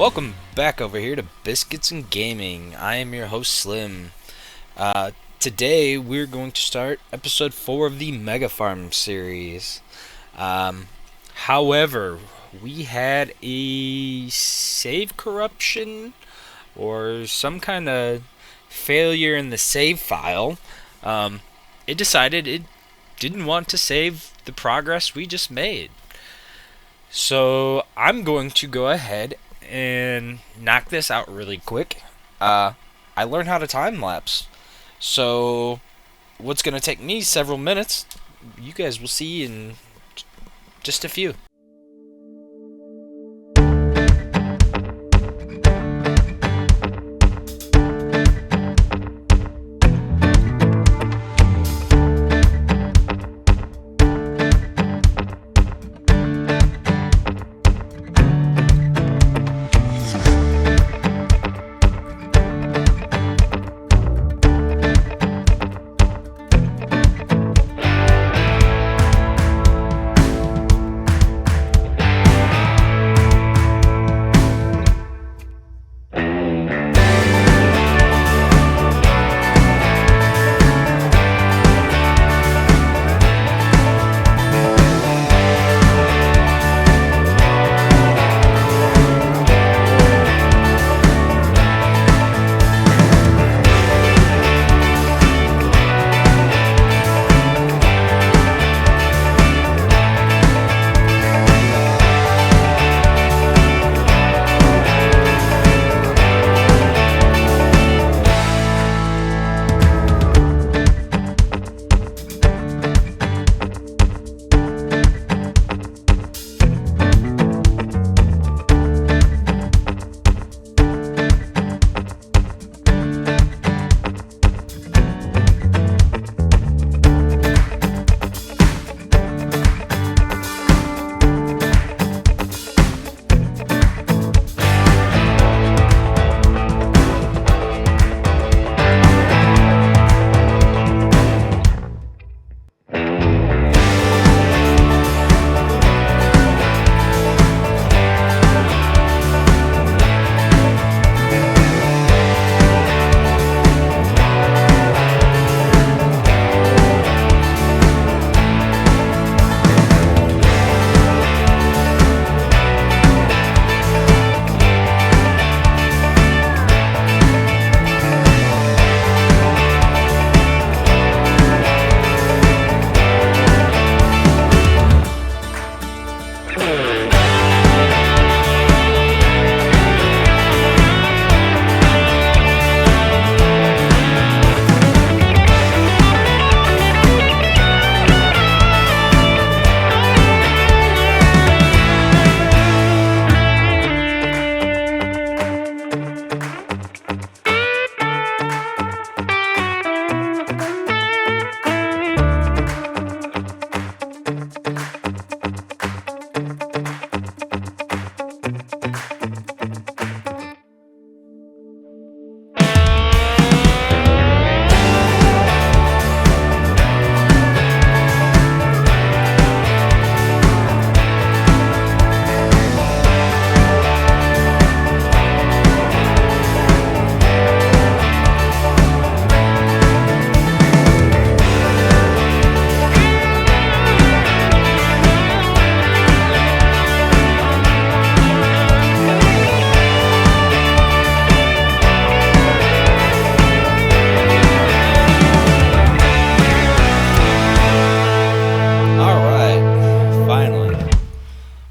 Welcome back over here to Biscuits and Gaming. I am your host Slim. Today we're going to start episode 4 of the Mega Farm series. Um, However, we had a save corruption or some kind of failure in the save file. Um, it decided it didn't want to save the progress we just made. So I'm going to go ahead and knock this out really quick. I learned how to time lapse. So what's going to take me several minutes, you guys will see in just a few.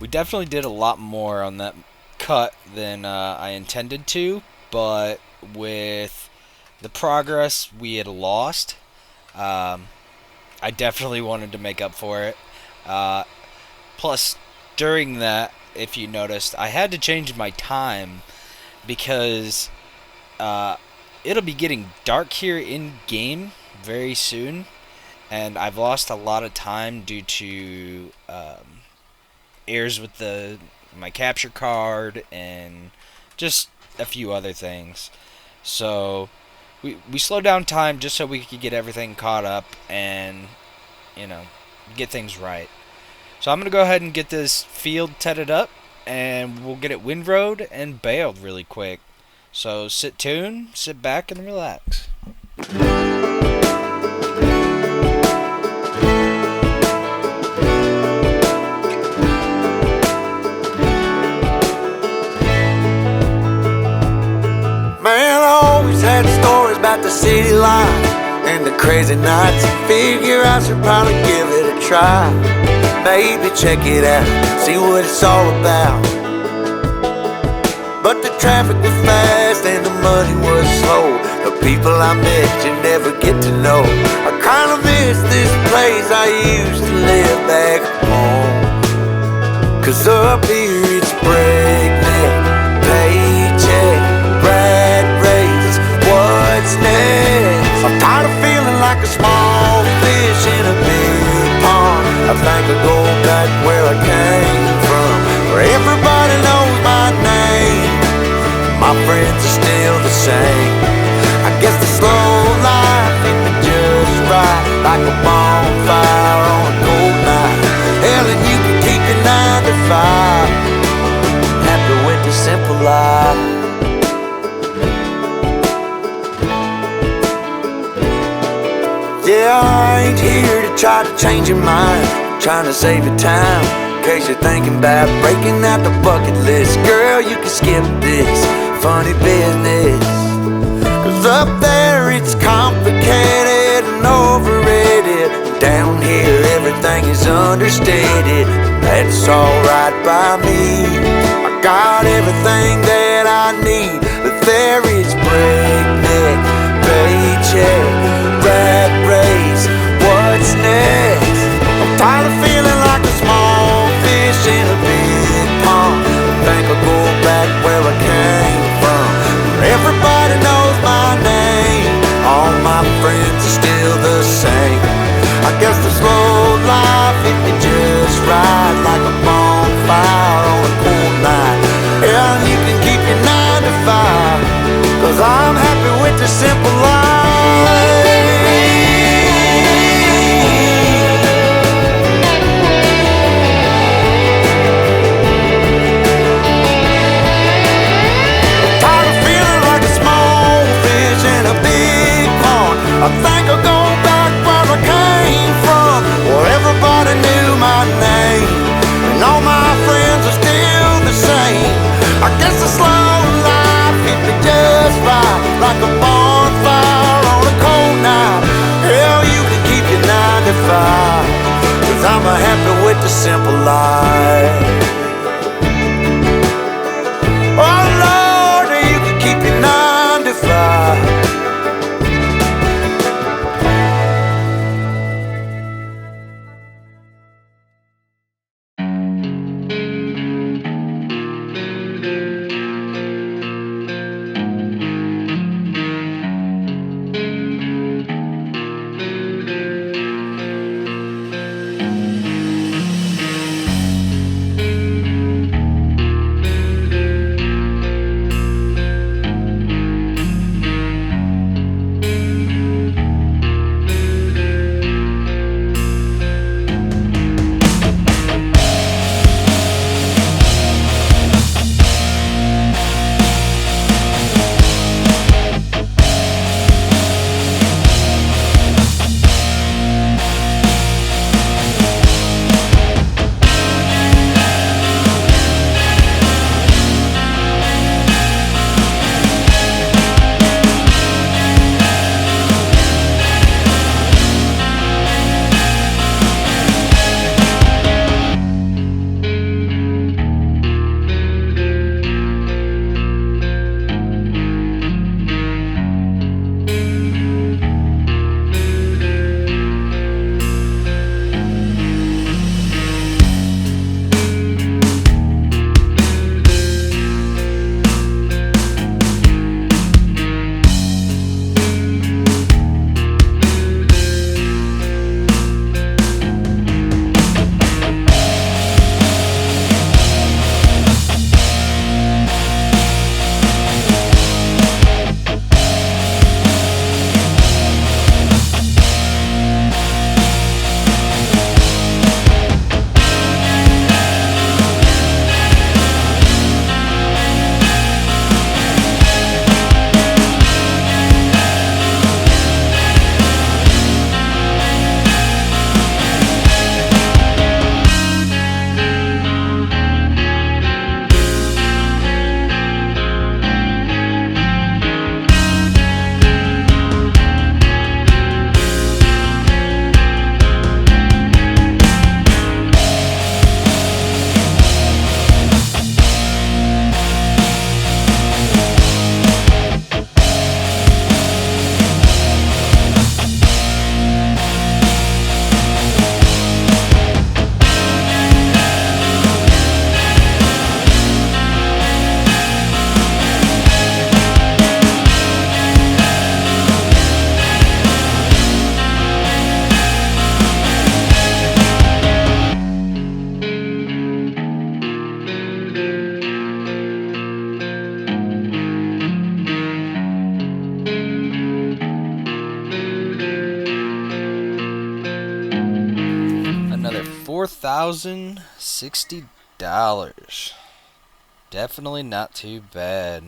We definitely did a lot more on that cut than I intended to, but with the progress we had lost, I definitely wanted to make up for it. Uh, Plus, during that, if you noticed, I had to change my time because uh, it'll be getting dark here in game very soon, and I've lost a lot of time due to errors with my capture card and just a few other things. So we slowed down time just so we could get everything caught up and you know get things right. So I'm gonna go ahead and get this field tedded up, and we'll get it windrowed and baled really quick. So sit back, and relax. Man, I always had stories about the city life and the crazy nights. Figure I should probably give it a try. Maybe check it out, see what it's all about. But the traffic was fast and the money was slow. The people I met you never get to know. I kinda miss this place I used to live back home. 'Cause up here it's breakneck, paycheck, rat race, what's next? I'm tired of feeling like a small fish in a big pond. I think I'll go back where I came from, where everybody knows my name. My friends are still the same. I guess the slow life hit me just right, like a bonfire on a cold night. Hell, and you can keep your 9 to 5, happy with the simple life. Yeah, I ain't here to try to change your mind, trying to save your time, in case you're thinking about breaking out the bucket list. Girl, you can skip this funny business, 'cause up there it's complicated and overrated. Down here everything is understated. That's alright by me. I got everything that I need, but there is breakneck, paycheck, rat race, what's next? I'm tired of feeling like a small fish in a big pond. I think I'll go back where I came from, where everybody knows my name. All my friends are still the same. I guess the slow life hit me just right, like a bonfire on a cold night. Yeah, you can keep your 9 to 5, 'cause I'm happy with the simple life. Tired of feeling like a small fish in a big pond. I think I'll go back where I came from, where everybody knew my name, and all my friends are still the same. I guess the slow life hit me just right, like a bonfire on a cold night. Hell, you can keep your 9 to 5, 'cause I'm happy with the simple life. Oh Lord, you can keep your 9 to 5. $1,060. Definitely not too bad.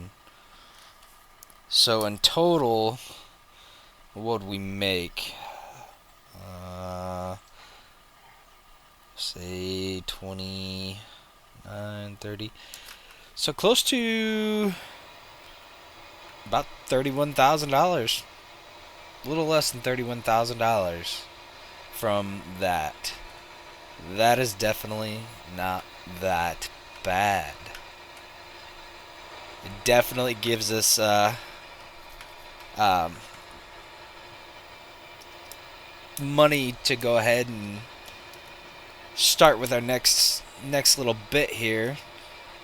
So in total, what would we make? Say 29, 30. So close to about $31,000. A little less than $31,000 from that. That is definitely not that bad. It definitely gives us um, money to go ahead and start with our next little bit here.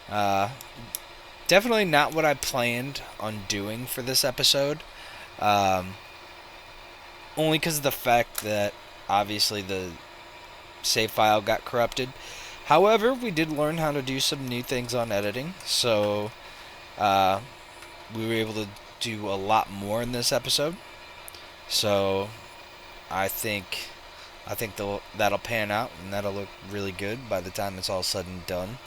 Uh, Definitely not what I planned on doing for this episode. Um, Only because of the fact that obviously the save file got corrupted. However, we did learn how to do some new things on editing, so uh, we were able to do a lot more in this episode. So I think that'll pan out and that'll look really good by the time it's all said and done.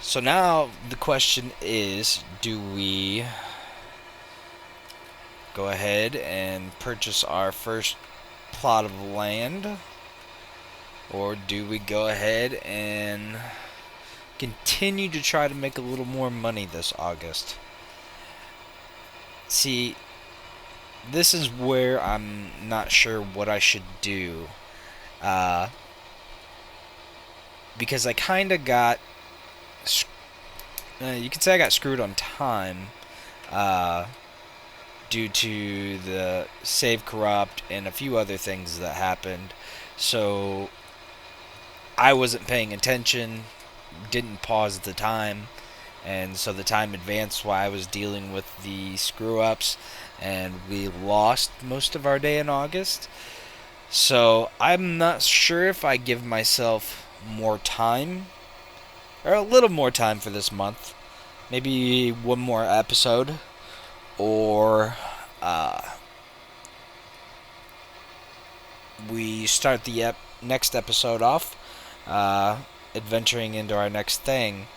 So now the question is, do we go ahead and purchase our first plot of land, or do we go ahead and continue to try to make a little more money this August? See, this is where I'm not sure what I should do. Because I kind of got... you could say I got screwed on time. Due to the save corrupt and a few other things that happened. So I wasn't paying attention, didn't pause the time, and so the time advanced while I was dealing with the screw-ups, and we lost most of our day in August. So I'm not sure if I give myself more time, or a little more time for this month, maybe one more episode, or we start the next episode off adventuring into our next thing.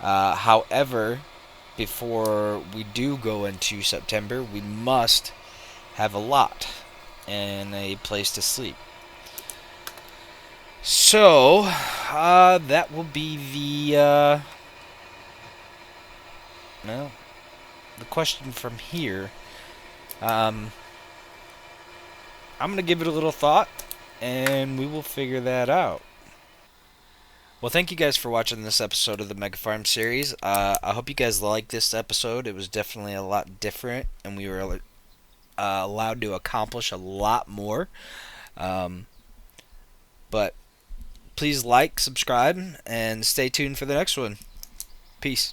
However, before we do go into September, we must have a lot and a place to sleep. So, that will be the question from here. I'm going to give it a little thought, and we will figure that out. Well, thank you guys for watching this episode of the Mega Farm series. I hope you guys liked this episode. It was definitely a lot different, and we were allowed to accomplish a lot more. But please like, subscribe, and stay tuned for the next one. Peace.